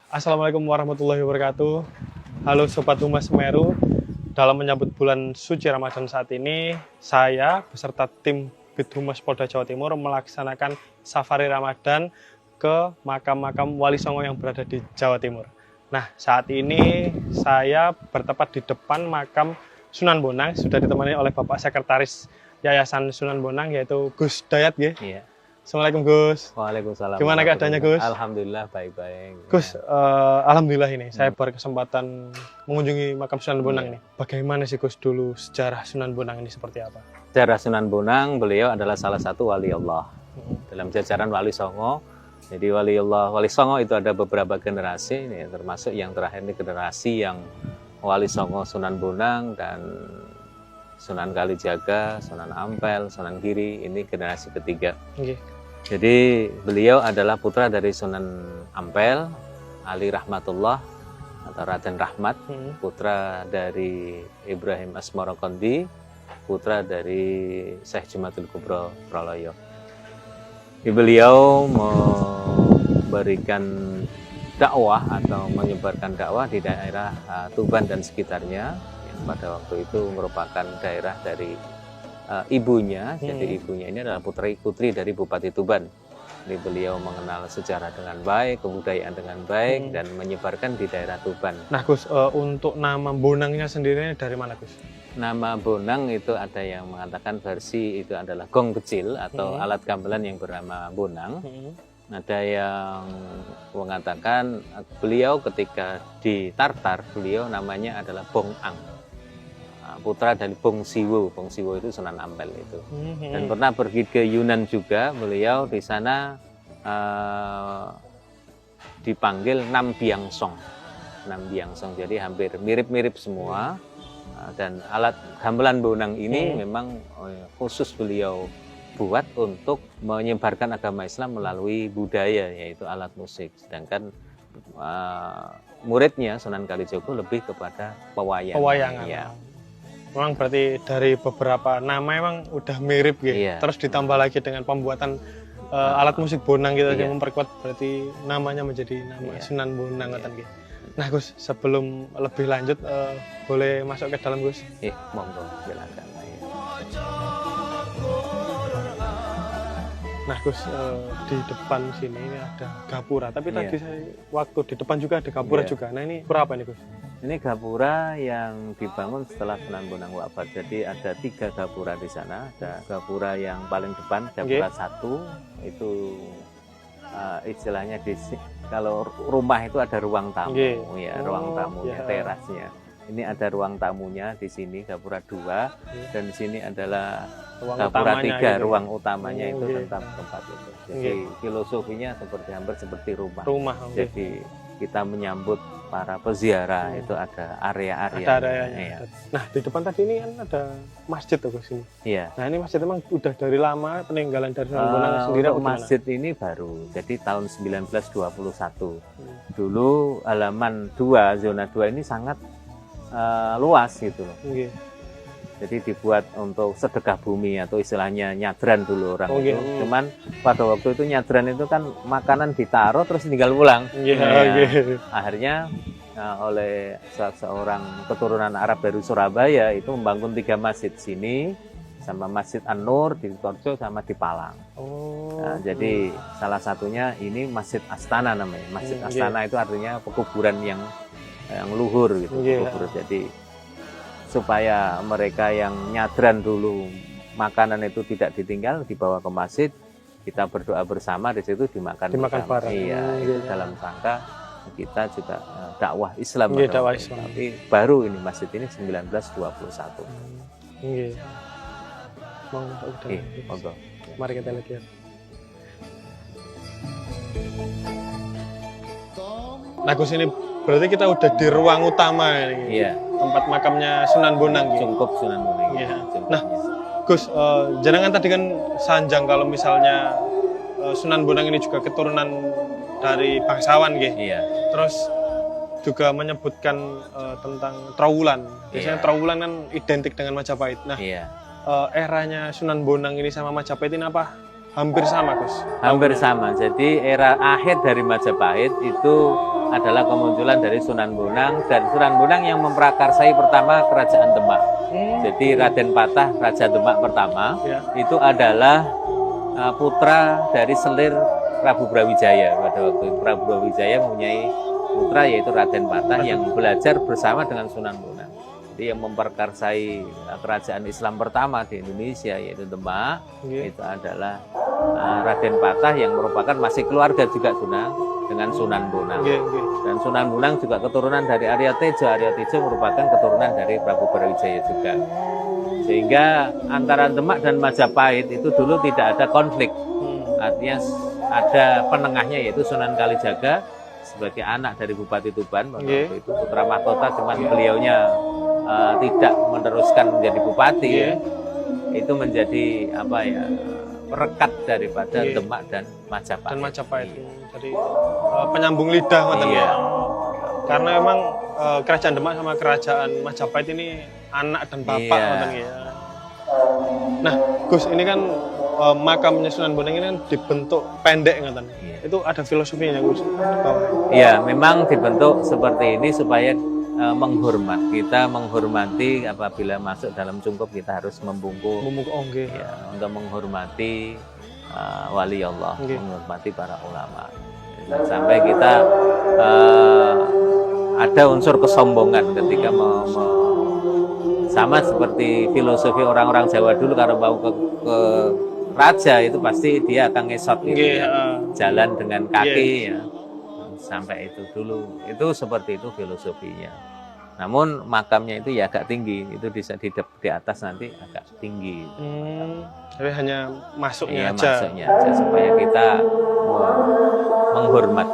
Assalamualaikum warahmatullahi wabarakatuh. Halo Sobat Humas Semeru. Dalam menyambut bulan suci Ramadan saat ini, saya beserta tim Bid Humas Polda Jawa Timur melaksanakan safari Ramadan ke makam-makam Wali Songo yang berada di Jawa Timur. Nah, saat ini saya bertepat di depan makam Sunan Bonang, sudah ditemani oleh Bapak Sekretaris Yayasan Sunan Bonang, yaitu Gus Dayat. Iya. Assalamualaikum Gus. Waalaikumsalam. Gimana keadaannya Gus? Alhamdulillah baik-baik. Gus, alhamdulillah ini saya berkesempatan mengunjungi makam Sunan Bonang ini. Bagaimana sih Gus dulu sejarah Sunan Bonang ini seperti apa? Sejarah Sunan Bonang, beliau adalah salah satu wali Allah dalam jajaran Wali Songo. Jadi Wali Allah, Wali Songo itu ada beberapa generasi, ini termasuk yang terakhir ini generasi yang Wali Songo Sunan Bonang dan Sunan Kalijaga, Sunan Ampel, Sunan Giri, ini generasi ketiga. Okay. Jadi beliau adalah putra dari Sunan Ampel, Ali Rahmatullah atau Raden Rahmat, putra dari Ibrahim Asmorokondi, putra dari Syekh Jumatul Kubro Praloyo. Beliau memberikan dakwah atau menyebarkan dakwah di daerah Tuban dan sekitarnya, yang pada waktu itu merupakan daerah dari ibunya. Jadi ibunya ini adalah putri dari Bupati Tuban. Jadi beliau mengenal sejarah dengan baik, kebudayaan dengan baik, dan menyebarkan di daerah Tuban. Nah Gus, untuk nama Bonangnya sendiri dari mana Gus? Nama Bonang itu ada yang mengatakan versi itu adalah gong kecil atau alat gamelan yang bernama Bonang. Ada yang mengatakan beliau ketika di Tartar, beliau namanya adalah Bong Ang, putra dari Bong Siwo. Bong Siwo itu Sunan Ampel itu. Dan pernah pergi ke Yunan juga, beliau di sana dipanggil Nam Biang Song. Nam Biang Song, jadi hampir mirip-mirip semua. Dan alat gamelan Bonang ini memang khusus beliau buat untuk menyebarkan agama Islam melalui budaya, yaitu alat musik. Sedangkan muridnya Sunan Kalijogo lebih kepada pewayangan. Ya. Memang berarti dari beberapa nama memang udah mirip gitu. Iya. Terus ditambah lagi dengan pembuatan alat musik Bonang gitu, yang memperkuat berarti namanya menjadi nama Sunan Bonang gitu. Nah Gus, sebelum lebih lanjut boleh masuk ke dalam Gus? Monggo, silakan. Nah Gus, di depan sini ini ada gapura, tapi tadi saya waktu di depan juga ada gapura juga. Nah ini berapa nih Gus? Ini gapura yang dibangun setelah Sunan Bonang wafat. Jadi ada 3 gapura di sana. Ada gapura yang paling depan, gapura 1 itu istilahnya kalau rumah itu ada ruang tamu, ruang tamunya, terasnya. Ini ada ruang tamunya di sini, gapura 2, dan di sini adalah gapura 3, ruang utamanya itu tentang tempat itu. Jadi filosofinya hampir seperti rumah. Jadi kita menyambut para peziarah itu ada area-area. Nah di depan tadi ini kan ada masjid tuh Gus ini. Iya. Nah ini masjid memang udah dari lama peninggalan dari Sunan Bonang sendiri. Untuk masjid ini baru, jadi tahun 1921. Dulu halaman 2, zona 2 ini sangat luas gitu loh. Jadi dibuat untuk sedekah bumi atau istilahnya nyadran dulu orang itu. Cuman pada waktu itu nyadran itu kan makanan ditaruh terus tinggal pulang. Akhirnya oleh seorang keturunan Arab dari Surabaya itu membangun 3 masjid sini, sama Masjid An-Nur di Torjo sama di Palang. Jadi salah satunya ini Masjid Astana namanya. Masjid Astana itu artinya pekuburan yang luhur gitu. Pekubur. Jadi supaya mereka yang nyadran dulu makanan itu tidak ditinggal, dibawa ke masjid, kita berdoa bersama di situ dimakan bareng. Itu dalam rangka kita juga dakwah Islam. Dakwah Islam. Tapi baru ini masjid ini 1921. Monggo. Mari kita lihat. Nah Gus, ini berarti kita udah di ruang utama ini. Tempat makamnya Sunan Bonang. Cungkup Sunan Bonang. Nah Gus, jenengan tadi kan sanjang kalau misalnya Sunan Bonang ini juga keturunan dari bangsawan gitu. Terus juga menyebutkan tentang Trowulan. Biasanya Trowulan kan identik dengan Majapahit. Nah eranya Sunan Bonang ini sama Majapahit ini apa hampir sama, Gus. Hampir sama. Jadi era akhir dari Majapahit itu adalah kemunculan dari Sunan Bonang, dan Sunan Bonang yang memprakarsai pertama kerajaan Demak. Jadi Raden Patah, Raja Demak pertama, itu adalah putra dari selir Prabu Brawijaya. Pada waktu itu Prabu Brawijaya mempunyai putra yaitu Raden Patah yang belajar bersama dengan Sunan Bonang. Jadi yang memperkarsai kerajaan Islam pertama di Indonesia yaitu Demak, itu adalah Raden Patah yang merupakan masih keluarga juga dengan Sunan Bonang. Dan Sunan Bonang juga keturunan dari Arya Tejo. Arya Tejo merupakan keturunan dari Prabu Brawijaya juga. Sehingga antara Demak dan Majapahit itu dulu tidak ada konflik. Artinya ada penengahnya yaitu Sunan Kalijaga sebagai anak dari Bupati Tuban. Waktu itu putra mahkota, cuman beliaunya tidak meneruskan menjadi bupati. Itu menjadi perekat daripada Demak dan Majapahit. Jadi penyambung lidah, karena memang kerajaan Demak sama kerajaan Majapahit ini anak dan bapak. Nah, Gus, ini kan makamnya Sunan Bonang ini kan dibentuk pendek, itu ada filosofinya, Gus? Iya, memang dibentuk seperti ini supaya kita menghormati apabila masuk dalam cungkup kita harus membungkuk untuk menghormati wali Allah, menghormati para ulama. Sampai kita ada unsur kesombongan ketika sama seperti filosofi orang-orang Jawa dulu, kalau mau ke raja itu pasti dia akan ngesot jalan dengan kaki sampai itu dulu. Itu seperti itu filosofinya. Namun makamnya itu ya agak tinggi, itu bisa di atas nanti agak tinggi. Tapi hanya masuknya aja. Masuknya aja supaya kita menghormat.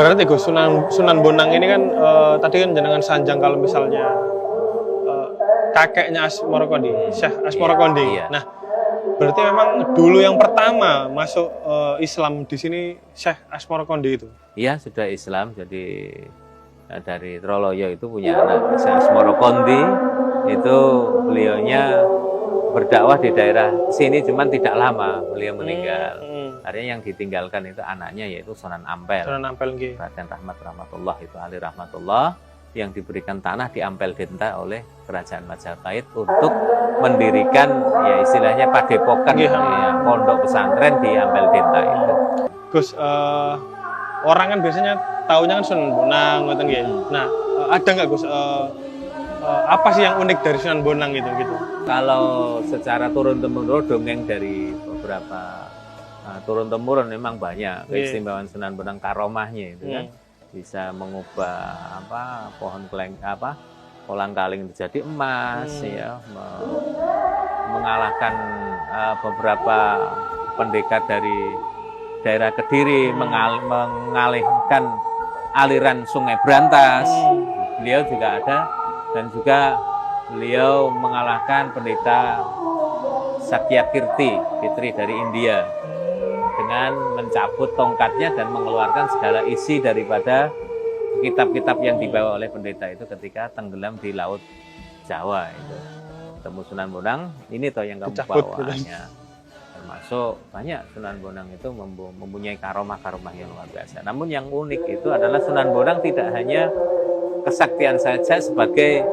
Berarti Gus, Sunan Bonang ini kan tadi kan jenengan sanjang kalau misalnya kakeknya Asmoro Kondi, Syekh Asmoro Kondi. Nah, berarti memang dulu yang pertama masuk Islam di sini Syekh Asmoro Kondi itu? Iya, sudah Islam. Jadi dari Troloyo itu punya anak Syekh Asmoro Kondi. Itu beliaunya berdakwah di daerah sini, cuman tidak lama beliau meninggal. Artinya yang ditinggalkan itu anaknya yaitu Sunan Ampel. Raden Rahmatullah itu Ali Rahmatullah, yang diberikan tanah di Ampel Denta oleh Kerajaan Majapahit untuk mendirikan istilahnya padepokan, pondok pesantren di Ampel Denta itu. Gus, orang kan biasanya taunya kan Sunan Bonang, Nah, ada nggak Gus apa sih yang unik dari Sunan Bonang gitu? Kalau secara turun-temurun dongeng dari beberapa turun-temurun memang banyak keistimewaan Sunan Bonang, karomahnya itu kan bisa mengubah kolang-kaling menjadi emas, mengalahkan beberapa pendekar dari daerah Kediri, mengalihkan aliran Sungai Brantas. Beliau juga ada, dan juga beliau mengalahkan pendeta Sakyakirti, Fitri dari India, dengan mencabut tongkatnya dan mengeluarkan segala isi daripada kitab-kitab yang dibawa oleh pendeta itu ketika tenggelam di Laut Jawa itu. Ketemu Sunan Bonang, ini toh yang kamu bawanya. Termasuk banyak Sunan Bonang itu mempunyai karomah-karomah yang luar biasa. Namun yang unik itu adalah Sunan Bonang tidak hanya kesaktian saja sebagai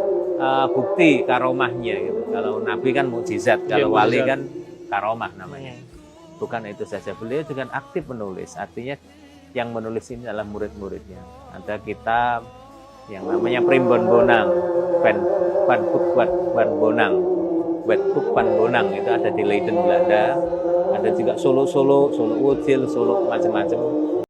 bukti karomahnya gitu. Kalau Nabi kan mukjizat, kalau wali kan karomah namanya. Bukan itu saja, beliau juga aktif menulis. Artinya yang menulis ini adalah murid-muridnya. Ada kitab yang namanya Primbon Bonang, Wetboek Van Bonang, itu ada di Leiden, Belanda. Ada juga Solo Wujil, Solo macam-macam.